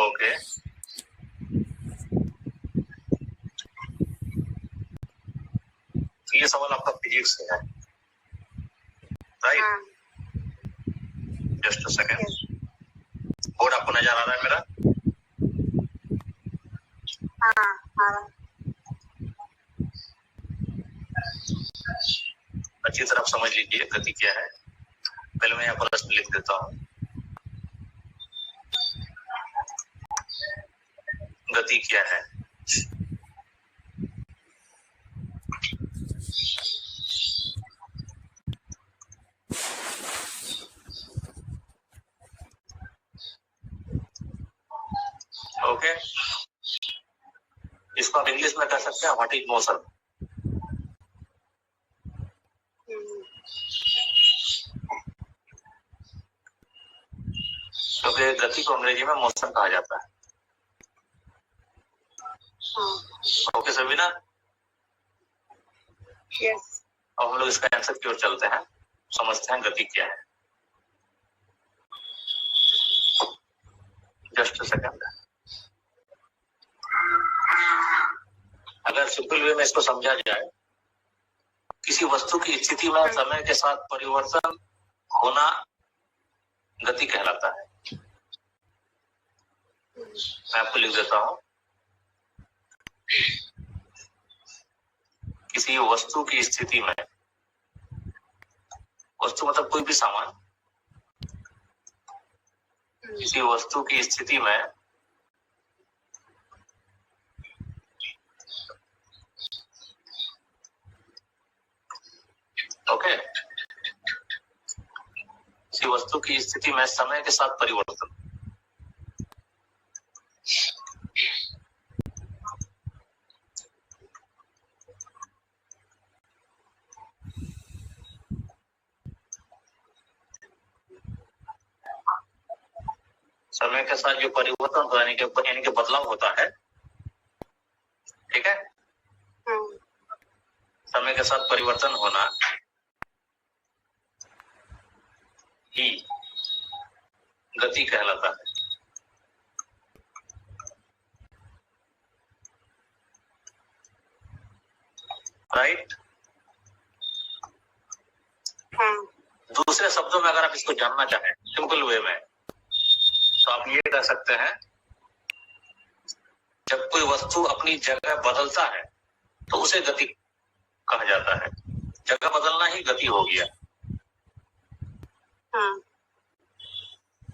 Okay, ये सवाल आपका फिजिक्स से है, right? Just a second, board आपको नजर आ रहा है मेरा? अच्छी तरह समझ लीजिए गति क्या है। पहले मैं यहाँ पर प्रश्न लिख देता हूँ। गति क्या है? ओके, इसको आप इंग्लिश में कह सकते हैं व्हाट इज मोशन। क्योंकि गति को अंग्रेजी में मोशन कहा जाता है। ओके सभी ना? यस। अब हम लोग इसका आंसर की ओर चलते हैं, समझते हैं गति क्या है। जस्ट सेकंड, अगर सिंपल वे में इसको समझा जाए, किसी वस्तु की स्थिति में समय के साथ परिवर्तन होना गति कहलाता है। मैं आपको लिख देता हूं, किसी वस्तु की स्थिति में, वस्तु मतलब कोई भी सामान, किसी वस्तु की स्थिति में ओके, किसी वस्तु की स्थिति में समय के साथ परिवर्तन, समय के साथ जो परिवर्तन होता है यानी कि बदलाव होता है, ठीक है? समय के साथ परिवर्तन होना ही गति कहलाता है। राइट? दूसरे शब्दों में अगर आप इसको जानना चाहें सिंपल वे में, तो आप ये कह सकते हैं, जब कोई वस्तु अपनी जगह बदलता है तो उसे गति कहा जाता है। जगह बदलना ही गति हो गया।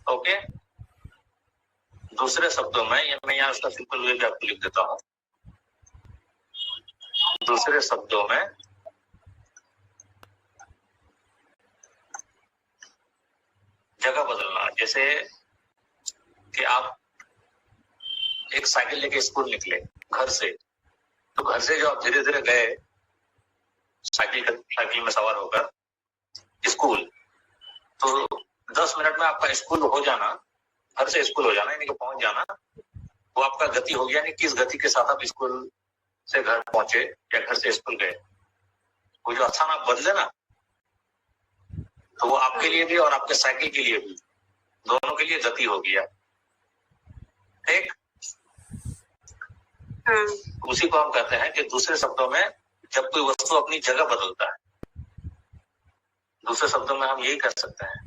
ओके, दूसरे शब्दों में, मैं यहाँ उसका सिंपल वे भी आपको लिख देता हूँ। दूसरे शब्दों में जगह बदलना, जैसे कि आप एक साइकिल लेके स्कूल निकले घर से, तो घर से जो आप धीरे धीरे गए साइकिल में सवार होकर स्कूल, तो 10 मिनट में आपका स्कूल हो जाना, घर से स्कूल हो जाना यानी कि पहुंच जाना, वो आपका गति हो गया। यानी किस गति के साथ आप स्कूल से घर पहुंचे या घर से स्कूल गए, वो जो स्थान आप बदले ना, तो वो आपके लिए भी और आपके साइकिल के लिए भी, दोनों के लिए गति हो गया। ठीक? उसी को हम कहते हैं कि दूसरे शब्दों में जब कोई वस्तु अपनी जगह बदलता है, दूसरे शब्दों में हम यही कह सकते हैं,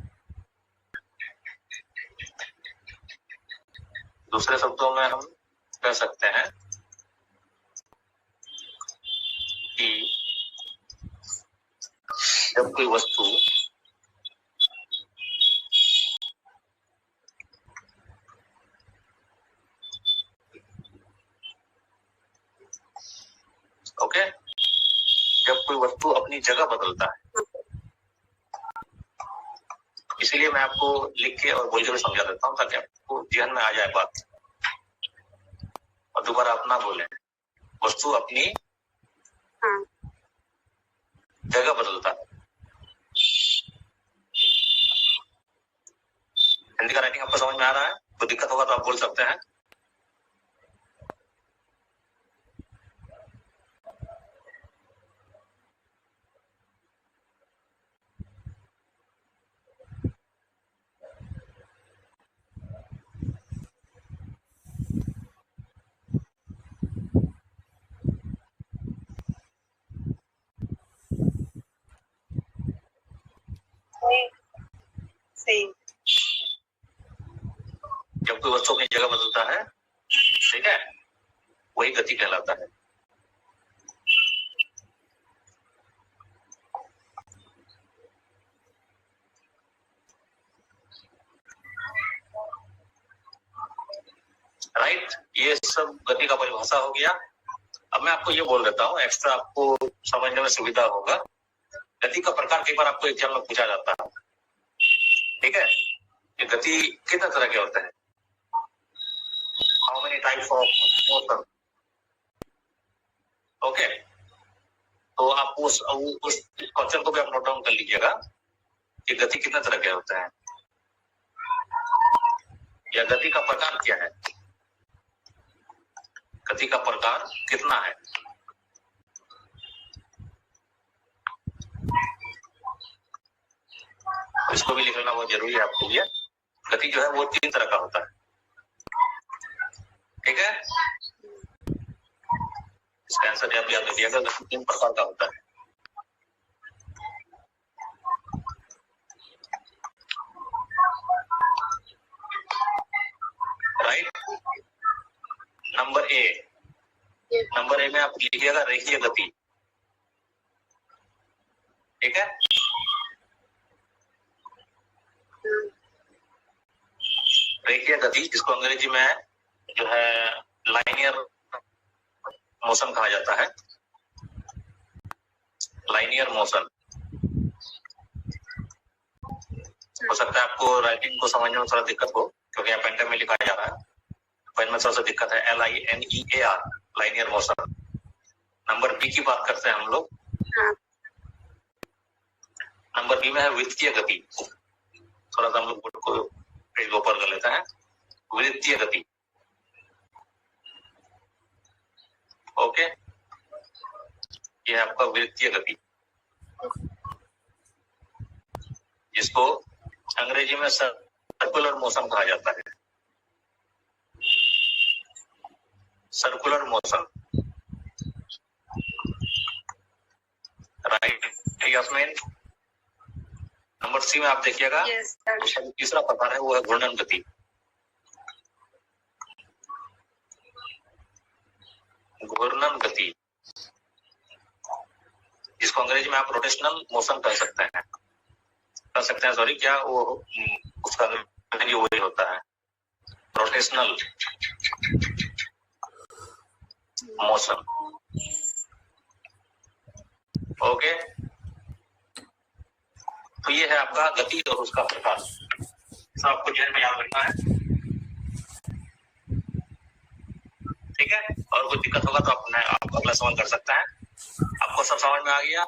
दूसरे शब्दों में हम कह सकते हैं कि जब कोई वस्तु ओके, जब कोई वस्तु अपनी जगह बदलता है, इसीलिए मैं आपको लिख के और बोल के समझा देता हूँ ताकि आपको ध्यान में आ जाए बात और दोबारा आप ना बोले। वस्तु अपनी जगह बदलता है। हिंदी का राइटिंग आपको समझ में आ रहा है? कोई दिक्कत होगा तो आप बोल सकते हैं। जब कोई वस्तु अपनी जगह बदलता है, ठीक है, वही गति कहलाता है। राइट, ये सब गति का परिभाषा हो गया। अब मैं आपको ये बोल देता हूँ, एक्स्ट्रा आपको समझने में सुविधा होगा। गति का प्रकार कई बार आपको एग्जाम में पूछा जाता है, ठीक है। ये गति कितने तरह के होते हैं? How many types of motion? Okay, तो आप उस क्वेश्चन को भी आप नोट डाउन कर लीजिएगा कि गति कितने तरह के होते हैं या गति का प्रकार क्या है, गति का प्रकार कितना है। इसको भी लिखना बहुत जरूरी है आपके लिए। गति जो है वो 3 तरह का होता है, ठीक है। इसका आंसर आप याद रखिएगा, गति 3 प्रकार का होता है। राइट, नंबर ए में आप लिखिएगा रेखीय गति, ठीक है। रेखीय गति, जिसको अंग्रेजी में जो है लाइनियर मोशन कहा जाता है। लाइनियर मोशन हो सकता है आपको राइटिंग को समझने में थोड़ा दिक्कत हो, क्योंकि यहाँ पेंटर में लिखा जा रहा है। पेन में सबसे दिक्कत है LINEAR, linear motion. Number B की बात करते हैं हम लोग। नंबर बी में है वृत्तीय गति। थोड़ा सा हम लोग को पेज ऊपर कर लेते हैं। वृत्तीय गति, ओके, ये है आपका वृत्तीय गति, जिसको अंग्रेजी में सर्कुलर मोशन कहा जाता है। Circular motion, right Yasmeen. Number C में आप देखिएगा, उसका जो तीसरा प्रकार है वो है घूर्णन गति। घूर्णन गति, जिसको अंग्रेजी में आप रोटेशनल मोशन कह सकते हैं, सॉरी, क्या वो उसका वही होता है, रोटेशनल मोशन, ओके। तो ये है आपका गति और उसका प्रकार, सब आपको ध्यान में याद रखना है, ठीक है। और कोई दिक्कत होगा तो आप अगला सवाल कर सकते हैं। आपको सब समझ में आ गया?